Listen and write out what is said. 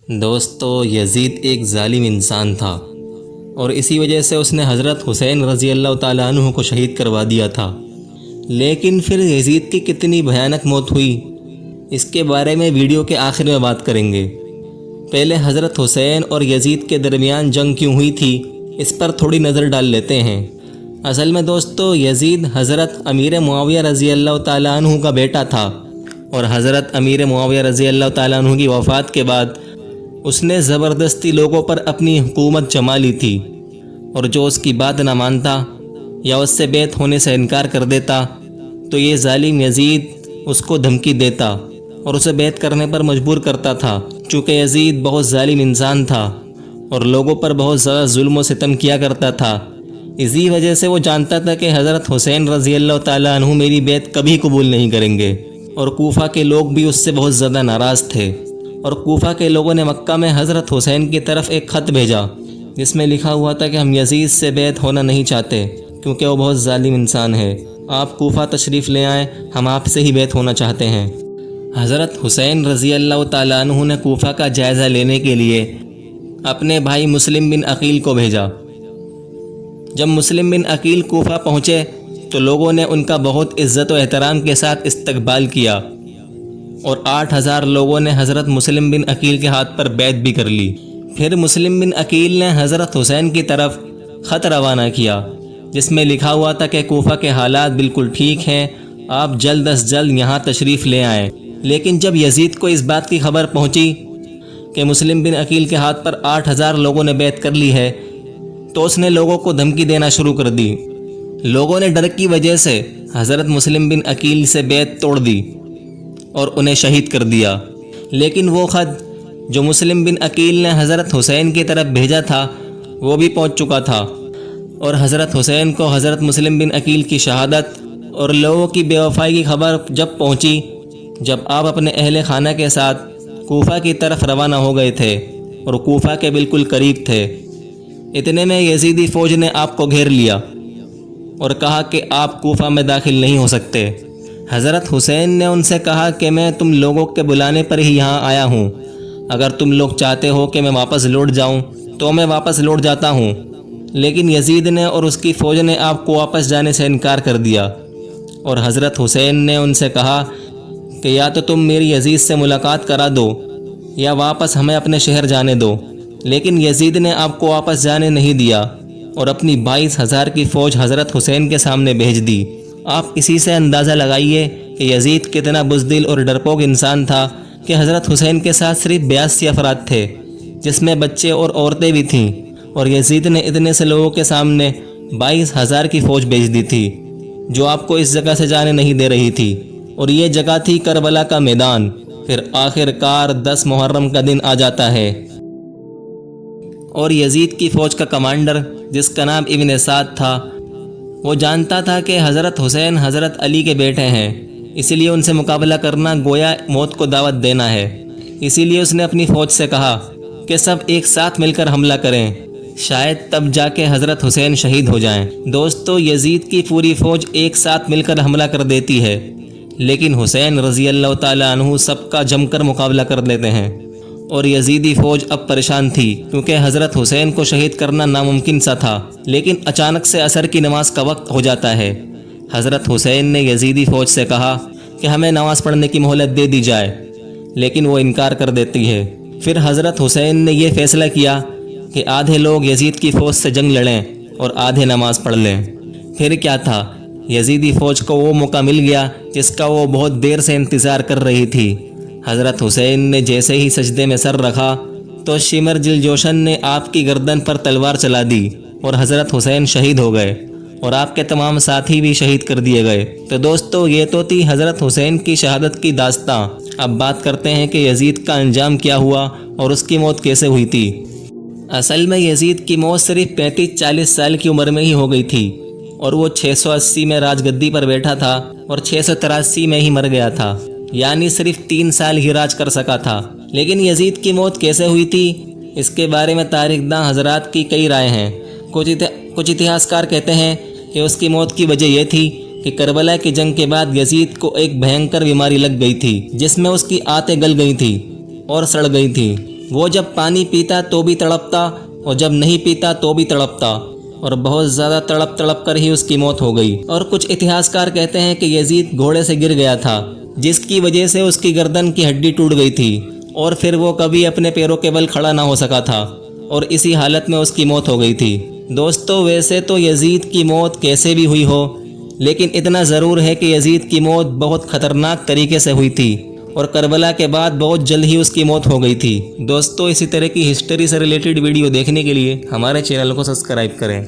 دوستو یزید ایک ظالم انسان تھا اور اسی وجہ سے اس نے حضرت حسین رضی اللہ تعالیٰ عنہ کو شہید کروا دیا تھا۔ لیکن پھر یزید کی کتنی بھیانک موت ہوئی، اس کے بارے میں ویڈیو کے آخر میں بات کریں گے۔ پہلے حضرت حسین اور یزید کے درمیان جنگ کیوں ہوئی تھی، اس پر تھوڑی نظر ڈال لیتے ہیں۔ اصل میں دوستو یزید حضرت امیر معاویہ رضی اللہ تعالیٰ عنہ کا بیٹا تھا، اور حضرت امیر معاویہ رضی اللہ تعالیٰ عنہ کی وفات کے بعد اس نے زبردستی لوگوں پر اپنی حکومت جما لی تھی، اور جو اس کی بات نہ مانتا یا اس سے بیعت ہونے سے انکار کر دیتا تو یہ ظالم یزید اس کو دھمکی دیتا اور اسے بیعت کرنے پر مجبور کرتا تھا۔ چونکہ یزید بہت ظالم انسان تھا اور لوگوں پر بہت زیادہ ظلم و ستم کیا کرتا تھا، اسی وجہ سے وہ جانتا تھا کہ حضرت حسین رضی اللہ تعالیٰ عنہ میری بیعت کبھی قبول نہیں کریں گے، اور کوفہ کے لوگ بھی اس سے بہت زیادہ ناراض تھے۔ اور کوفہ کے لوگوں نے مکہ میں حضرت حسین کی طرف ایک خط بھیجا جس میں لکھا ہوا تھا کہ ہم یزید سے بیعت ہونا نہیں چاہتے کیونکہ وہ بہت ظالم انسان ہے، آپ کوفہ تشریف لے آئیں، ہم آپ سے ہی بیعت ہونا چاہتے ہیں۔ حضرت حسین رضی اللہ تعالیٰ عنہ نے کوفہ کا جائزہ لینے کے لیے اپنے بھائی مسلم بن عقیل کو بھیجا۔ جب مسلم بن عقیل کوفہ پہنچے تو لوگوں نے ان کا بہت عزت و احترام کے ساتھ استقبال کیا، اور 8000 لوگوں نے حضرت مسلم بن عقیل کے ہاتھ پر بیعت بھی کر لی۔ پھر مسلم بن عقیل نے حضرت حسین کی طرف خط روانہ کیا جس میں لکھا ہوا تھا کہ کوفہ کے حالات بالکل ٹھیک ہیں، آپ جلد از جلد یہاں تشریف لے آئیں۔ لیکن جب یزید کو اس بات کی خبر پہنچی کہ مسلم بن عقیل کے ہاتھ پر 8000 لوگوں نے بیعت کر لی ہے تو اس نے لوگوں کو دھمکی دینا شروع کر دی۔ لوگوں نے ڈر کی وجہ سے حضرت مسلم بن عقیل سے بیعت توڑ دی اور انہیں شہید کر دیا۔ لیکن وہ خط جو مسلم بن عقیل نے حضرت حسین کی طرف بھیجا تھا وہ بھی پہنچ چکا تھا، اور حضرت حسین کو حضرت مسلم بن عقیل کی شہادت اور لوگوں کی بے وفائی کی خبر جب پہنچی، جب آپ اپنے اہل خانہ کے ساتھ کوفہ کی طرف روانہ ہو گئے تھے اور کوفہ کے بالکل قریب تھے، اتنے میں یزیدی فوج نے آپ کو گھیر لیا اور کہا کہ آپ کوفہ میں داخل نہیں ہو سکتے۔ حضرت حسین نے ان سے کہا کہ میں تم لوگوں کے بلانے پر ہی یہاں آیا ہوں، اگر تم لوگ چاہتے ہو کہ میں واپس لوٹ جاؤں تو میں واپس لوٹ جاتا ہوں۔ لیکن یزید نے اور اس کی فوج نے آپ کو واپس جانے سے انکار کر دیا، اور حضرت حسین نے ان سے کہا کہ یا تو تم میری یزید سے ملاقات کرا دو یا واپس ہمیں اپنے شہر جانے دو۔ لیکن یزید نے آپ کو واپس جانے نہیں دیا اور اپنی 22,000 کی فوج حضرت حسین کے سامنے بھیج دی۔ آپ اسی سے اندازہ لگائیے کہ یزید کتنا بزدل اور ڈرپوک انسان تھا کہ حضرت حسین کے ساتھ صرف 82 افراد تھے جس میں بچے اور عورتیں بھی تھیں، اور یزید نے اتنے سے لوگوں کے سامنے 22,000 کی فوج بھیج دی تھی جو آپ کو اس جگہ سے جانے نہیں دے رہی تھی، اور یہ جگہ تھی کربلا کا میدان۔ پھر آخر کار 10 محرم کا دن آ جاتا ہے، اور یزید کی فوج کا کمانڈر جس کا نام ابن سعد تھا وہ جانتا تھا کہ حضرت حسین حضرت علی کے بیٹے ہیں، اسی لیے ان سے مقابلہ کرنا گویا موت کو دعوت دینا ہے۔ اسی لیے اس نے اپنی فوج سے کہا کہ سب ایک ساتھ مل کر حملہ کریں، شاید تب جا کے حضرت حسین شہید ہو جائیں۔ دوستو یزید کی پوری فوج ایک ساتھ مل کر حملہ کر دیتی ہے، لیکن حسین رضی اللہ تعالیٰ عنہ سب کا جم کر مقابلہ کر لیتے ہیں، اور یزیدی فوج اب پریشان تھی کیونکہ حضرت حسین کو شہید کرنا ناممکن سا تھا۔ لیکن اچانک سے عصر کی نماز کا وقت ہو جاتا ہے۔ حضرت حسین نے یزیدی فوج سے کہا کہ ہمیں نماز پڑھنے کی مہلت دے دی جائے، لیکن وہ انکار کر دیتی ہے۔ پھر حضرت حسین نے یہ فیصلہ کیا کہ آدھے لوگ یزید کی فوج سے جنگ لڑیں اور آدھے نماز پڑھ لیں۔ پھر کیا تھا، یزیدی فوج کو وہ موقع مل گیا جس کا وہ بہت دیر سے انتظار کر رہی تھی۔ حضرت حسین نے جیسے ہی سجدے میں سر رکھا تو شمر جل جوشن نے آپ کی گردن پر تلوار چلا دی اور حضرت حسین شہید ہو گئے، اور آپ کے تمام ساتھی بھی شہید کر دیے گئے۔ تو دوستو یہ تو تھی حضرت حسین کی شہادت کی داستاں۔ اب بات کرتے ہیں کہ یزید کا انجام کیا ہوا اور اس کی موت کیسے ہوئی تھی۔ اصل میں یزید کی موت صرف 35-40 سال کی عمر میں ہی ہو گئی تھی، اور وہ 680 میں راج گدی پر بیٹھا تھا اور 683 میں ہی مر گیا تھا، یعنی صرف 3 سال ہی راج کر سکا تھا۔ لیکن یزید کی موت کیسے ہوئی تھی اس کے بارے میں تاریخ داں حضرات کی کئی رائے ہیں۔ کچھ اتہاسکار کہتے ہیں کہ اس کی موت کی وجہ یہ تھی کہ کربلا کی جنگ کے بعد یزید کو ایک بھینکر بیماری لگ گئی تھی جس میں اس کی آنتیں گل گئی تھیں اور سڑ گئی تھی، وہ جب پانی پیتا تو بھی تڑپتا اور جب نہیں پیتا تو بھی تڑپتا، اور بہت زیادہ تڑپ تڑپ کر ہی اس کی موت ہو گئی۔ اور کچھ اتہاسکار کہتے ہیں کہ یزید گھوڑے سے گر گیا تھا، جس کی وجہ سے اس کی گردن کی ہڈی ٹوٹ گئی تھی اور پھر وہ کبھی اپنے پیروں کے بل کھڑا نہ ہو سکا تھا، اور اسی حالت میں اس کی موت ہو گئی تھی۔ دوستو، ویسے تو یزید کی موت کیسے بھی ہوئی ہو، لیکن اتنا ضرور ہے کہ یزید کی موت بہت خطرناک طریقے سے ہوئی تھی، اور کربلا کے بعد بہت جلد ہی اس کی موت ہو گئی تھی۔ دوستو، اسی طرح کی ہسٹری سے ریلیٹڈ ویڈیو دیکھنے کے لیے ہمارے چینل کو سبسکرائب کریں۔